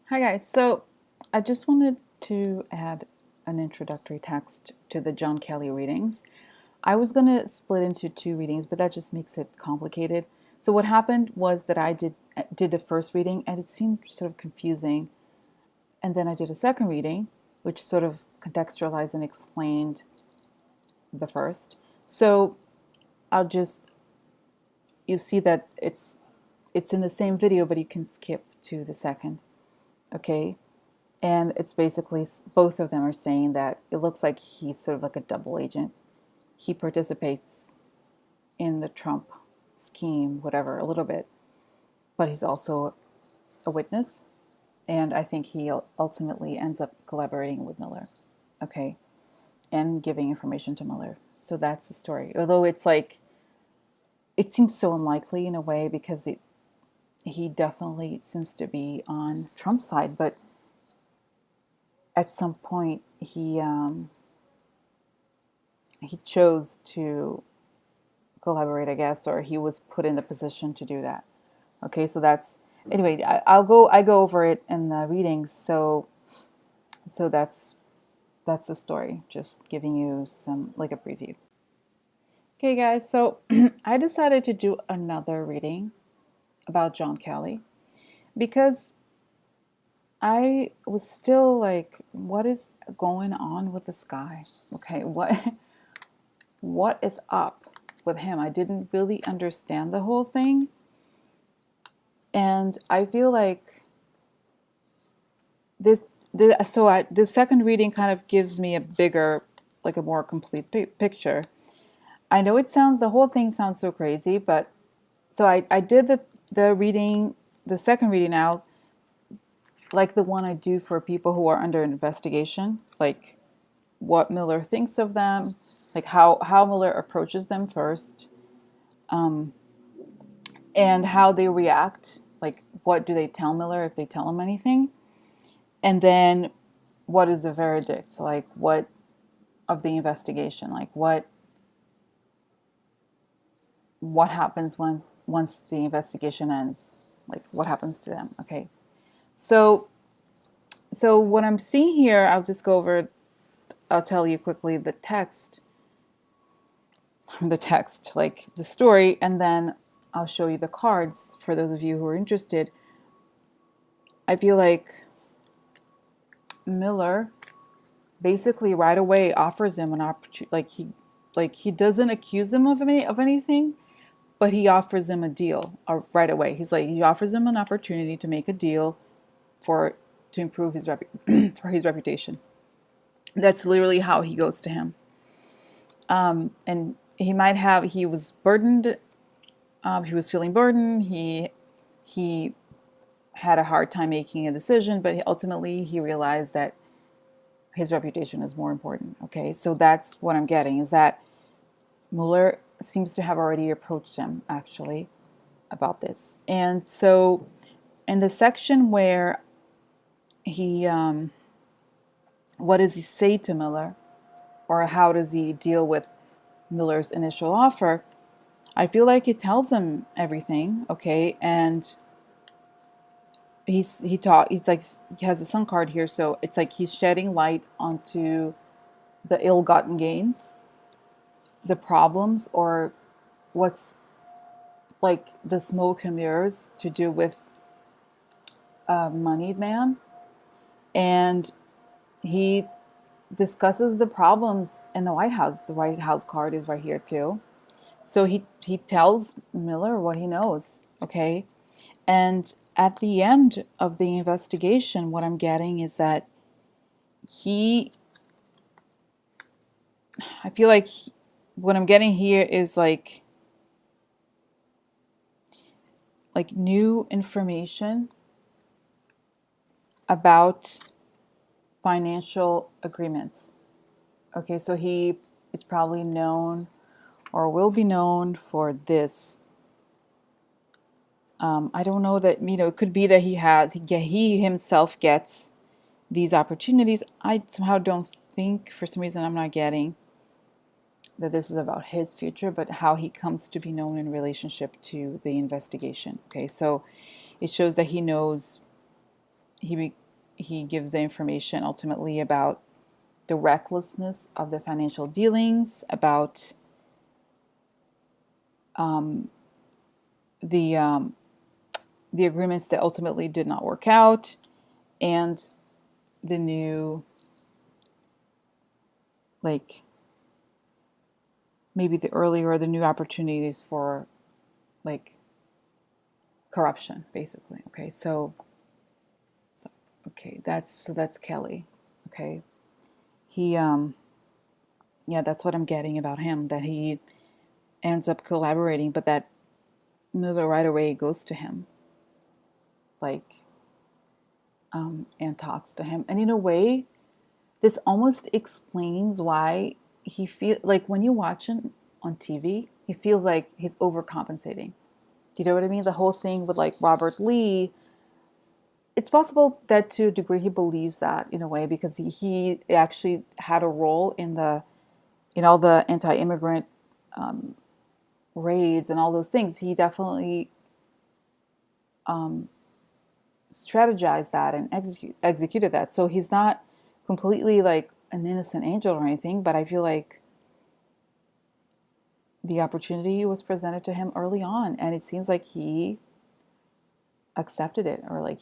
Hi guys, so I just wanted to add an introductory text to the John Kelly readings. I was going to split into two readings, but that just makes it complicated. So what happened was that I did the first reading and it seemed sort of confusing. And then I did a second reading, which sort of contextualized and explained the first. So I'll just you see that it's in the same video, but you can skip to the second. Okay? And it's basically both of them are saying that it looks like he's sort of like a double agent. He participates in the Trump scheme, whatever, a little bit, but he's also a witness. And I think he ultimately ends up collaborating with Mueller, okay, and giving information to Mueller. So that's the story. Although it's like, it seems so unlikely in a way because he definitely seems to be on Trump's side, but at some point he chose to collaborate, I guess, or he was put in the position to do that. Okay, so that's anyway. I go over it in the readings. So that's the story. Just giving you some like a preview. Okay, guys. So I decided to do another reading about John Kelly because I was still like, what is going on with this guy? Okay, what is up with him? I didn't really understand the whole thing. And I feel like the second reading kind of gives me a bigger, like a more complete picture. I know the whole thing sounds so crazy, but so I did the reading, the second reading out, like the one I do for people who are under investigation, like what Mueller thinks of them, like how Mueller approaches them first, and how they react. Like, what do they tell Mueller if they tell him anything? And then what is the verdict? Like, what of the investigation? Like, what happens once the investigation ends? Like, what happens to them? Okay. So what I'm seeing here, I'll just go over, I'll tell you quickly the text, like the story, and then I'll show you the cards for those of you who are interested. I feel like Mueller basically right away offers him an opportunity. Like he doesn't accuse him of anything, but he offers him a deal right away. He offers him an opportunity to make a deal to improve his for his reputation. That's literally how he goes to him. And he was burdened. He was feeling burdened. He had a hard time making a decision, but ultimately he realized that his reputation is more important. Okay, so that's what I'm getting, is that Mueller seems to have already approached him actually about this. And so in the section where what does he say to Mueller, or how does he deal with Mueller's initial offer, I feel like he tells him everything, okay, and he has a sun card here, so it's like he's shedding light onto the ill-gotten gains, the problems, or what's like the smoke and mirrors to do with a moneyed man. And he discusses the problems in the White House. The White House card is right here too. So he tells Mueller what he knows, okay? And at the end of the investigation, what I'm getting is that I feel like what I'm getting here is like new information about financial agreements. Okay, so he is probably known or will be known for this. I don't know that, it could be that he himself gets these opportunities. I somehow don't think, for some reason, I'm not getting that this is about his future, but how he comes to be known in relationship to the investigation. Okay, so it shows that he knows he gives the information ultimately about the recklessness of the financial dealings, about the the agreements that ultimately did not work out, and the new, like, maybe the earlier or the new opportunities for, like, corruption, basically. Okay, so okay, that's Kelly. Okay, he yeah, that's what I'm getting about him, that he ends up collaborating, but that Mueller right away goes to him, like, and talks to him, and in a way, this almost explains why he feel like when you watch him on TV, he feels like he's overcompensating. Do you know what I mean? The whole thing with, like, Robert Lee, it's possible that to a degree he believes that in a way, because he actually had a role in all the anti-immigrant raids and all those things. He definitely strategized that and executed that. So he's not completely like an innocent angel or anything, but I feel like the opportunity was presented to him early on, and it seems like he accepted it, or like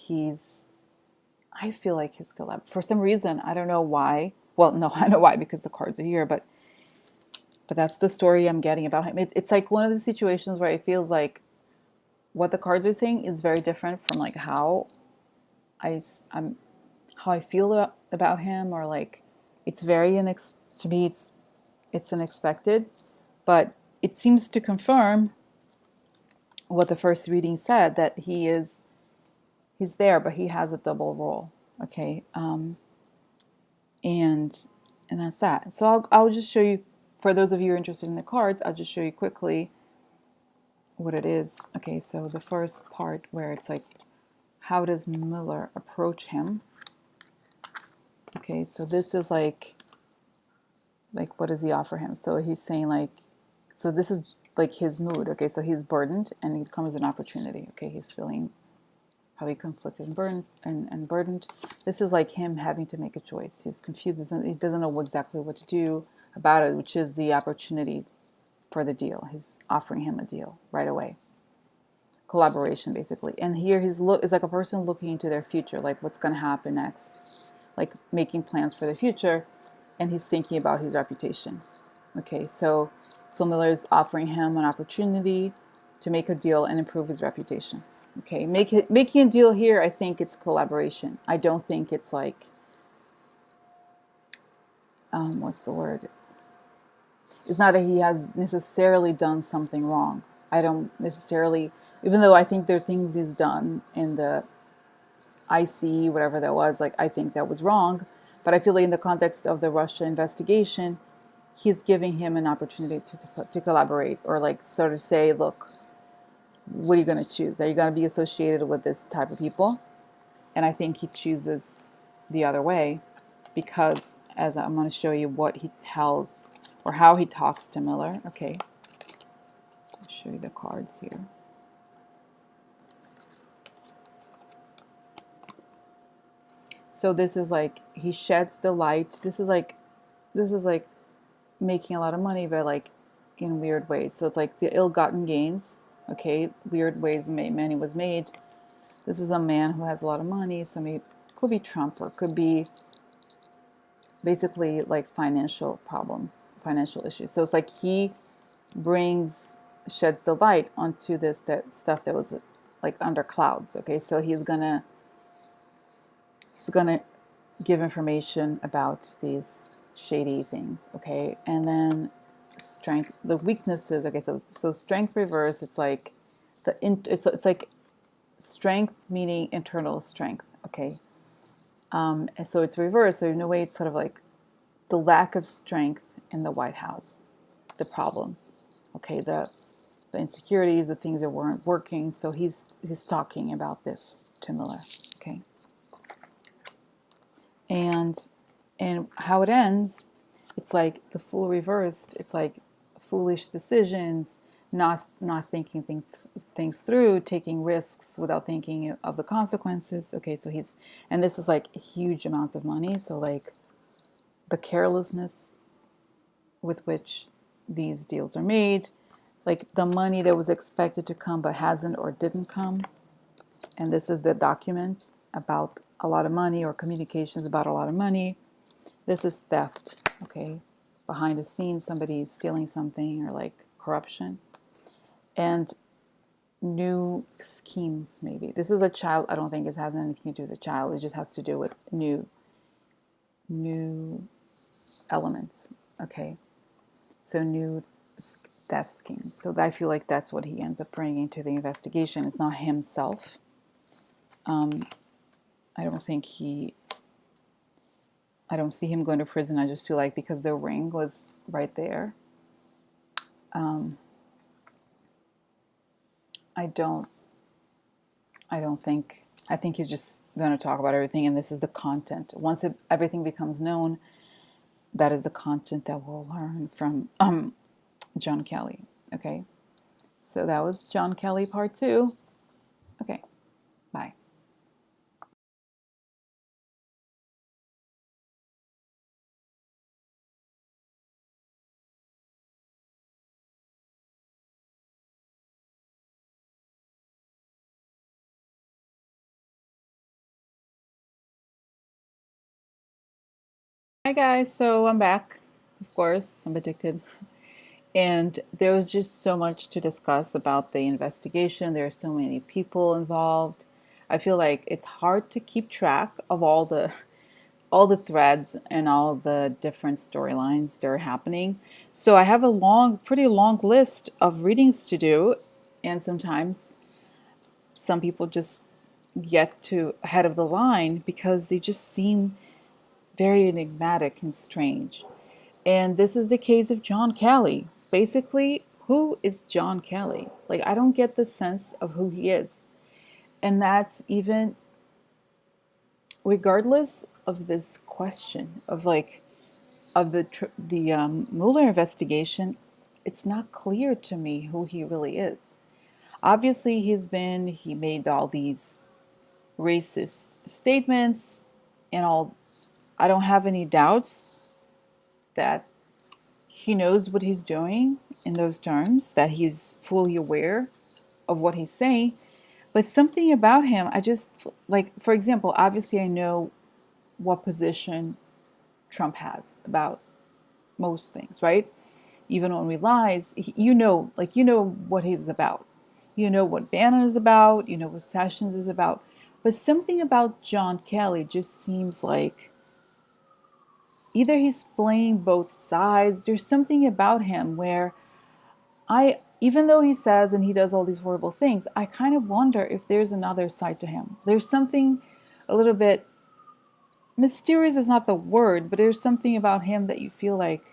I feel like his collab for some reason. I don't know why. Well, no, I know why, because the cards are here, but that's the story I'm getting about him. It's like one of the situations where it feels like what the cards are saying is very different from like I'm how I feel about him, or like it's very to me it's unexpected, but it seems to confirm what the first reading said, that he's there, but he has a double role. Okay, and that's that. So I'll just show you, for those of you who are interested in the cards, I'll just show you quickly what it is. Okay, so the first part where it's like, how does Mueller approach him? Okay, so this is like what does he offer him? So he's saying like, so this is like his mood. Okay, so he's burdened, and it comes an opportunity. Okay, he's feeling probably conflicted and burdened. This is like him having to make a choice. He's confused. He doesn't know exactly what to do about it, which is the opportunity for the deal. He's offering him a deal right away. Collaboration, basically. And here his look is like a person looking into their future, like what's going to happen next, like making plans for the future, and he's thinking about his reputation. Okay, so Miller's offering him an opportunity to make a deal and improve his reputation. Okay, making a deal here, I think it's collaboration. I don't think it's like, what's the word? It's not that he has necessarily done something wrong. I don't necessarily, even though I think there are things he's done in the IC, whatever that was, like I think that was wrong. But I feel like in the context of the Russia investigation, he's giving him an opportunity to collaborate, or like sort of say, look, what are you going to choose? Are you going to be associated with this type of people? And I think he chooses the other way, because as I'm going to show you what he tells, or how he talks to Mueller. Okay, I'll show you the cards here. So this is like, he sheds the light. This is like making a lot of money, but like in weird ways. So it's like the ill-gotten gains. Okay, weird ways money was made. This is a man who has a lot of money. So maybe could be Trump, or could be basically like financial problems, financial issues. So it's like he sheds the light onto that stuff that was like under clouds. Okay, so he's gonna give information about these shady things. Okay, and then strength, the weaknesses. Okay, so strength reverse. It's like it's like strength meaning internal strength. Okay, and so it's reversed. So in a way, it's sort of like the lack of strength in the White House, the problems. Okay, the insecurities, the things that weren't working. So he's talking about this to Mueller. Okay, and how it ends, it's like the Fool reversed. It's like foolish decisions, not thinking things through, taking risks without thinking of the consequences. Okay, so and this is like huge amounts of money. So like the carelessness with which these deals are made, like the money that was expected to come but hasn't or didn't come. And this is the document about a lot of money or communications about a lot of money. This is theft, okay? Behind the scenes, somebody is stealing something or like corruption. And new schemes, maybe. This is a child. I don't think it has anything to do with the child. It just has to do with new elements, okay? So new theft schemes. So I feel like that's what he ends up bringing to the investigation. It's not himself. I don't see him going to prison. I just feel like because the ring was right there, I think he's just going to talk about everything, and this is the content. Once everything becomes known, that is the content that we'll learn from John Kelly. Okay, so that was John Kelly part 2. Okay, bye. Hi guys, so I'm back. Of course, I'm addicted. And there was just so much to discuss about the investigation. There are so many people involved. I feel like it's hard to keep track of all the threads and all the different storylines that are happening. So I have a pretty long list of readings to do, and sometimes some people just get to ahead of the line because they just seem very enigmatic and strange. And this is the case of John Kelly. Basically, who is John Kelly? Like, I don't get the sense of who he is. And that's even regardless of this question of like, of the Mueller investigation, it's not clear to me who he really is. Obviously, he made all these racist statements and all. I don't have any doubts that he knows what he's doing in those terms, that he's fully aware of what he's saying. But something about him, I just, like, for example, obviously I know what position Trump has about most things, right? Even when he lies, you know what he's about. You know what Bannon is about, you know what Sessions is about. But something about John Kelly just seems like either he's playing both sides. There's something about him where even though he says and he does all these horrible things, I kind of wonder if there's another side to him. There's something a little bit mysterious is not the word, but there's something about him that you feel like,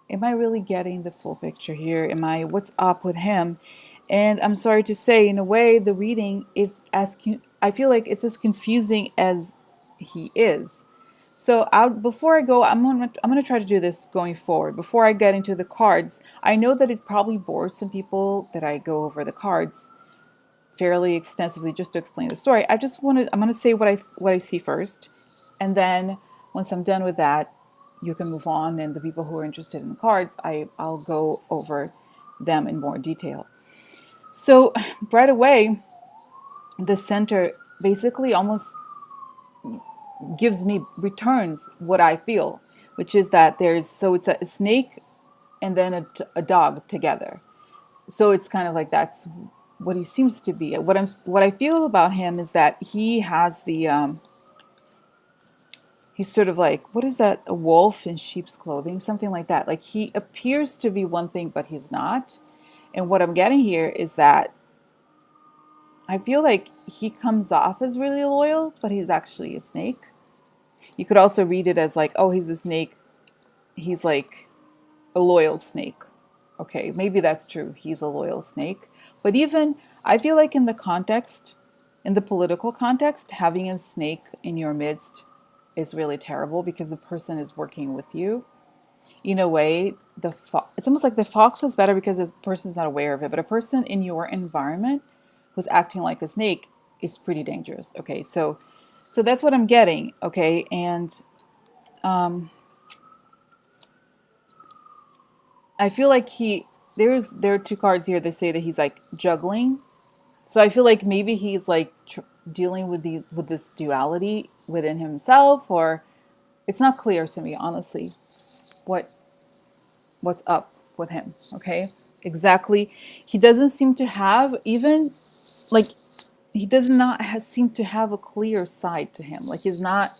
am I really getting the full picture here? What's up with him? And I'm sorry to say, in a way, the reading is I feel like it's as confusing as he is. So before I go, I'm gonna try to do this going forward. Before I get into the cards, I know that it probably bores some people that I go over the cards fairly extensively just to explain the story. I'm gonna say what I see first, and then once I'm done with that, you can move on. And the people who are interested in the cards, I'll go over them in more detail. So right away, the center basically almost returns what I feel, which is that it's a snake and then a dog together. So it's kind of like that's what he seems to be. What I feel about him is that he has he's sort of like, what is that? A wolf in sheep's clothing, something like that. Like he appears to be one thing, but he's not. And what I'm getting here is that I feel like he comes off as really loyal, but he's actually a snake. You could also read it as like, oh, he's a snake. He's like a loyal snake. Okay, maybe that's true. He's a loyal snake. But even, I feel like in the political context, having a snake in your midst is really terrible because the person is working with you. In a way, it's almost like the fox is better because the person's not aware of it, but a person in your environment who's acting like a snake is pretty dangerous. Okay, so that's what I'm getting. Okay, and um, I feel like there are two cards here that say that he's like juggling. So I feel like maybe he's like dealing with this duality within himself, or it's not clear to me honestly what what's up with him. Okay, exactly. He doesn't seem to have even like he does not seem to have a clear side to him. Like it's not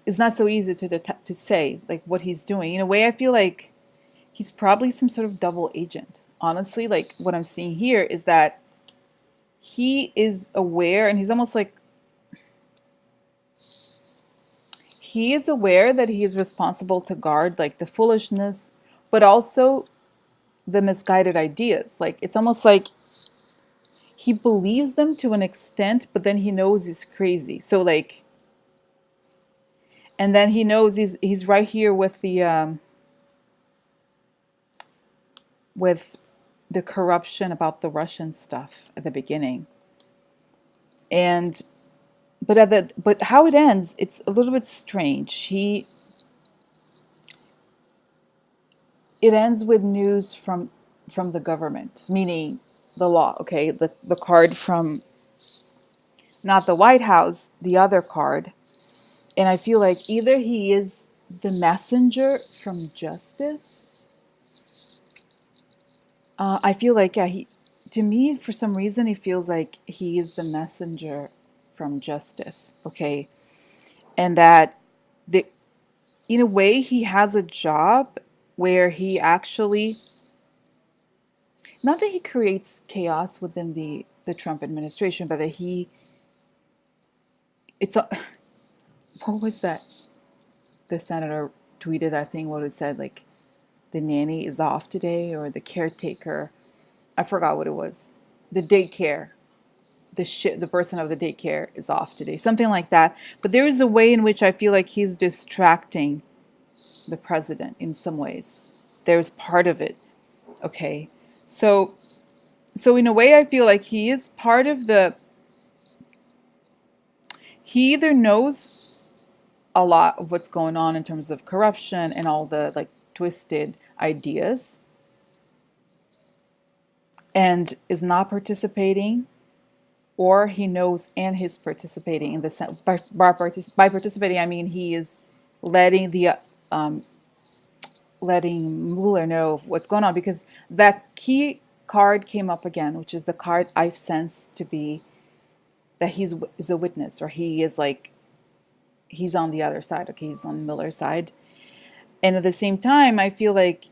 so easy to say like what he's doing. In a way, I feel like he's probably some sort of double agent. Honestly, like what I'm seeing here is that he is aware, and he's almost like he is aware that he is responsible to guard like the foolishness, but also the misguided ideas. Like it's almost like he believes them to an extent, but then he knows he's crazy. So like, and then he knows he's right here with the corruption about the Russian stuff at the beginning. And but how it ends, it's a little bit strange. It ends with news from the government, meaning the law. Okay, the card from not the White House, the other card. And I feel like either he is the messenger from justice. I feel like, yeah, to me, for some reason, he feels like he is the messenger from justice. Okay. And that the, in a way, he has a job where he actually, not that he creates chaos within the Trump administration, but that it's a, what was that? The senator tweeted that thing, what it said, like, the nanny is off today, or the caretaker. I forgot what it was. The daycare. The person of the daycare is off today. Something like that. But there is a way in which I feel like he's distracting the president in some ways. There's part of it. Okay. So in a way I feel like he is part of he either knows a lot of what's going on in terms of corruption and all the like twisted ideas and is not participating, or he knows and he's participating in the sense by participating I mean he is letting letting Mueller know what's going on, because that key card came up again, which is the card I sense to be that is a witness, or he is like he's on the other side. Okay, he's on Mueller's side, and at the same time, I feel like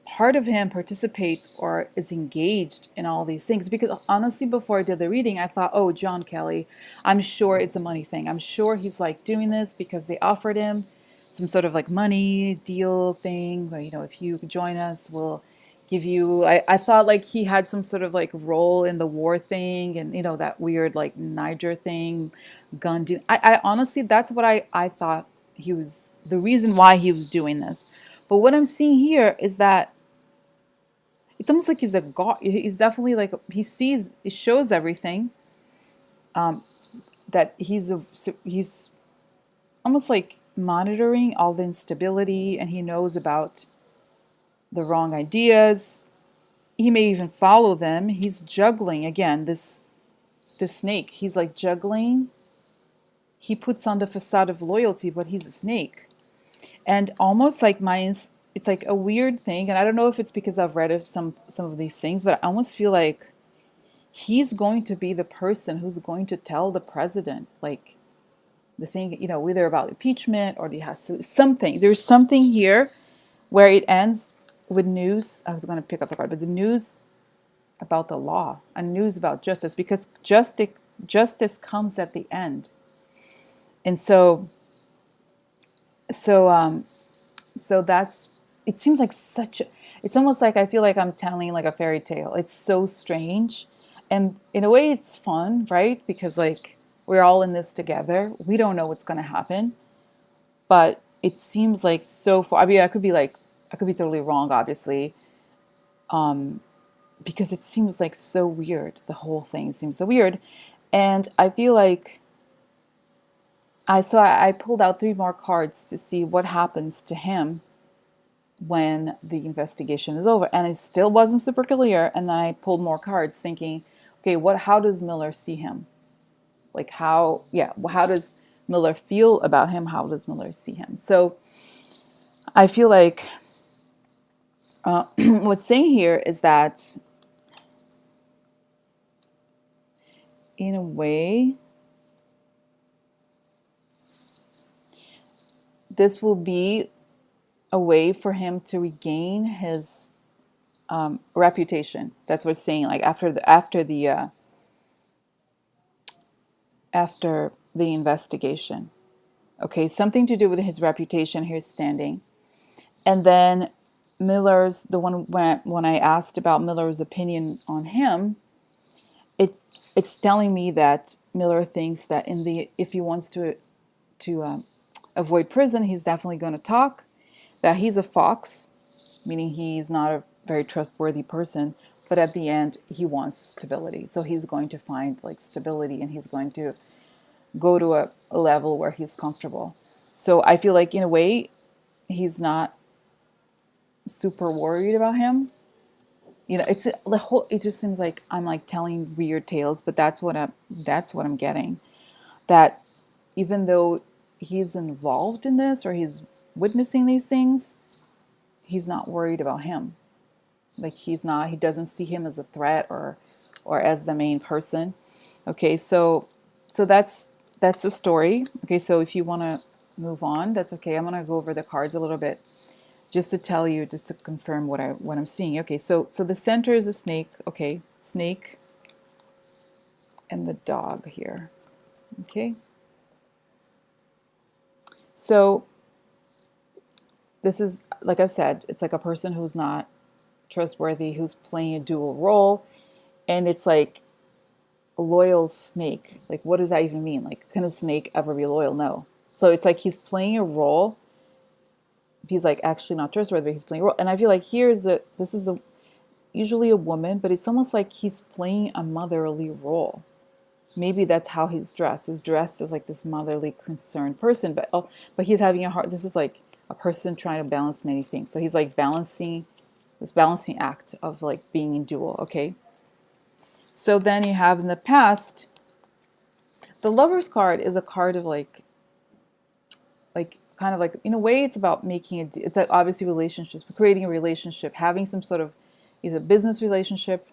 part of him participates or is engaged in all these things. Because honestly, before I did the reading, I thought, oh, John Kelly, I'm sure it's a money thing. I'm sure he's like doing this because they offered him some sort of like money deal thing. Like, if you join us, we'll give you. I thought like he had some sort of like role in the war thing, and that weird like Niger thing, gun deal. I honestly, that's what I thought he was the reason why he was doing this. But what I'm seeing here is that it's almost like he's a god. He's definitely like it shows everything. That he's almost like monitoring all the instability, and he knows about the wrong ideas. He may even follow them. He's juggling again. This snake. He's like juggling. He puts on the facade of loyalty, but he's a snake, and almost like it's like a weird thing, and I don't know if it's because I've read of some of these things, but I almost feel like he's going to be the person who's going to tell the president like the thing, either about impeachment or he has something. There's something here where it ends with news. I was going to pick up the card, but the news about the law and news about justice, because justice comes at the end, and so that's. It seems like it's almost like I feel like I'm telling like a fairy tale. It's so strange. And in a way it's fun, right? Because like We're all in this together. We don't know what's going to happen, but it seems like so far. I mean, I could be totally wrong, obviously, because it seems like so weird. The whole thing seems so weird, and I feel like I pulled out 3 more cards to see what happens to him when the investigation is over, and it still wasn't super clear. And then I pulled more cards, thinking, okay, how does Mueller see him? Like how does Mueller feel about him? How does Mueller see him? So I feel like what's saying here is that in a way, this will be a way for him to regain his reputation. That's what it's saying. Like after the investigation. Okay, something to do with his reputation, his standing. And then Miller's, the one when I asked about Miller's opinion on him, it's telling me that Mueller thinks that if he wants to avoid prison, he's definitely going to talk. That he's a fox, meaning he's not a very trustworthy person. But at the end, he wants stability. So he's going to find like stability, and he's going to go to a level where he's comfortable. So I feel like in a way, he's not super worried about him. You know, it's the whole. It just seems like I'm like telling weird tales, but that's what I'm getting. That even though he's involved in this or he's witnessing these things, he's not worried about him. Like he doesn't see him as a threat or as the main person. Okay, so that's the story. Okay, so if you want to move on, that's okay. I'm gonna go over the cards a little bit just to tell you, just to confirm what I'm seeing. Okay, so the center is a snake. Okay, snake and the dog here. Okay, so this is, like I said, it's like a person who's not trustworthy, who's playing a dual role, and it's like a loyal snake. Like, what does that even mean? Like, can a snake ever be loyal? No. So it's like he's playing a role. He's like actually not trustworthy, but he's playing a role. And I feel like this is usually a woman, but it's almost like he's playing a motherly role. Maybe that's how he's dressed. He's dressed as like this motherly, concerned person, but he's having a hard. This is like a person trying to balance many things. So he's like balancing this balancing act of like being in dual. Okay. So then you have in the past, the Lover's card is a card of like kind of like, in a way, it's about it's like obviously relationships, creating a relationship, having some sort of either business relationship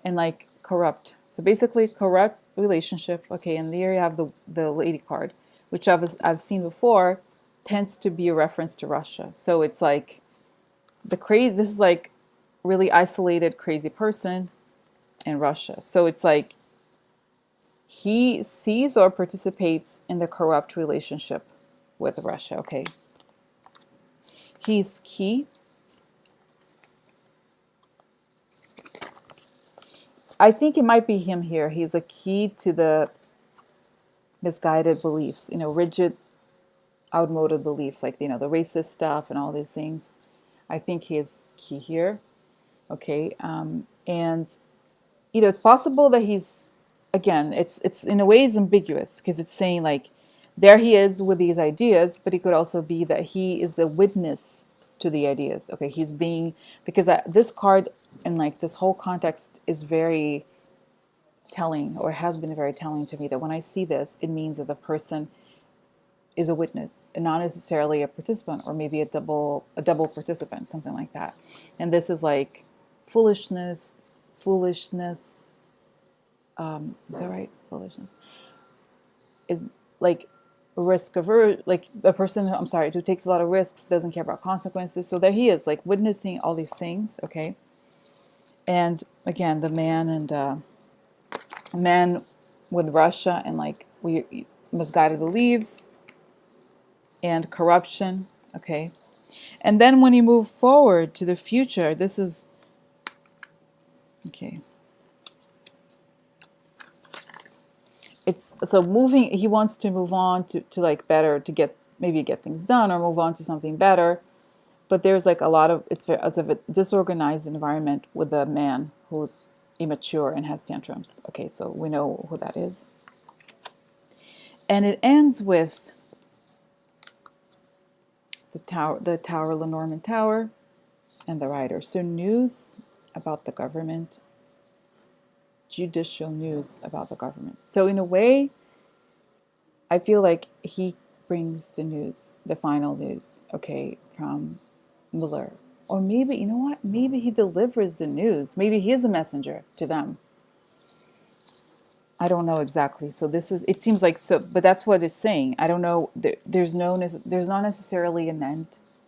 and like corrupt. So basically corrupt relationship. Okay. And there you have the lady card, which I've seen before, tends to be a reference to Russia. So it's like this is like really isolated, crazy person in Russia. So it's like he sees or participates in the corrupt relationship with Russia. Okay. He's key. I think it might be him here. He's a key to the misguided beliefs, rigid, outmoded beliefs, like, the racist stuff and all these things. I think he is key here. Okay. And, it's possible that he's, again, it's in a way it's ambiguous because it's saying like, there he is with these ideas, but it could also be that he is a witness to the ideas. Okay, he's being, because this card and like this whole context is very telling, or has been very telling to me, that when I see this, it means that the person is a witness and not necessarily a participant, or maybe a double participant, something like that. And this is like foolishness. Is that right? Foolishness is like risk averse, like a person who takes a lot of risks, doesn't care about consequences. So there he is, like witnessing all these things. Okay. And again, the man with Russia and like misguided beliefs and corruption. Okay. And then when you move forward to the future, this is okay. it's so moving. He wants to move on to like better, to get, maybe get things done or move on to something better. But there's like a lot of, it's of a disorganized environment with a man who's immature and has tantrums. Okay, so we know who that is. And it ends with the tower, Lenormand Tower, and the writer. So news about the government, judicial news about the government. So in a way, I feel like he brings the news, the final news, okay, from Mueller. Or maybe, you know what? Maybe he delivers the news. Maybe he is a messenger to them. I don't know exactly. So this is, it seems like so, but that's what it's saying. I don't know. There's not necessarily an end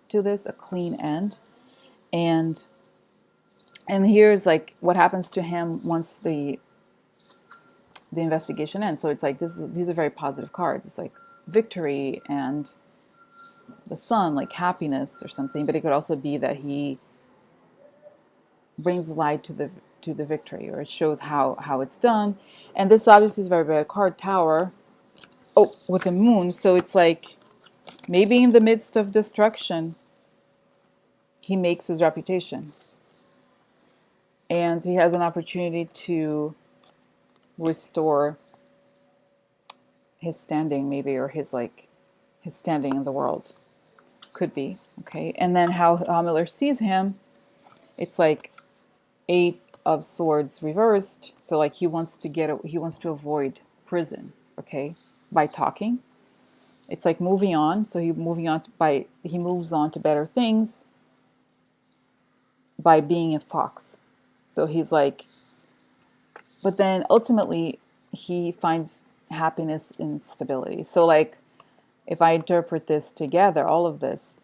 to this, a clean end. And here's like what happens to him once the investigation ends. So it's like these are very positive cards. It's like victory and the sun, like happiness or something. But it could also be that he brings light to the victory, or it shows how it's done. And this obviously is a very bad card, Tower. Oh, with the moon. So it's like maybe in the midst of destruction, he makes his reputation. And he has an opportunity to restore his standing, maybe, or his standing in the world. Could be. Okay. And then how Mueller sees him, it's like 8 of Swords reversed. So like he wants to avoid prison, okay, by talking. It's like moving on. So he moves on to better things by being a fox. So he's like, but then ultimately he finds happiness in stability. So like if I interpret this together, all of this,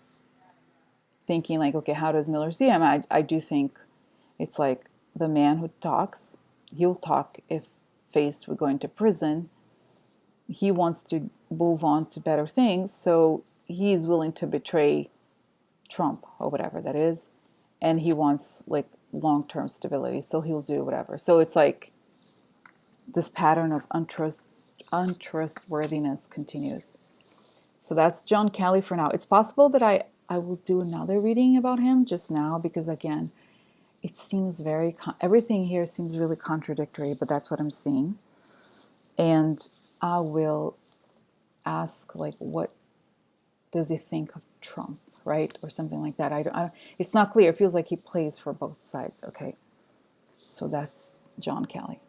thinking like, okay, how does Mueller see him? I do think it's like the man who talks, he'll talk if faced with going to prison. He wants to move on to better things, so he's willing to betray Trump or whatever that is, and he wants like long-term stability, so he'll do whatever. So it's like this pattern of untrustworthiness continues. So that's John Kelly for now. It's possible that I will do another reading about him just now, because again, it seems everything here seems really contradictory, but that's what I'm seeing. And I will ask, like, what does he think of Trump, right? Or something like that. It's not clear. It feels like he plays for both sides, okay? So that's John Kelly.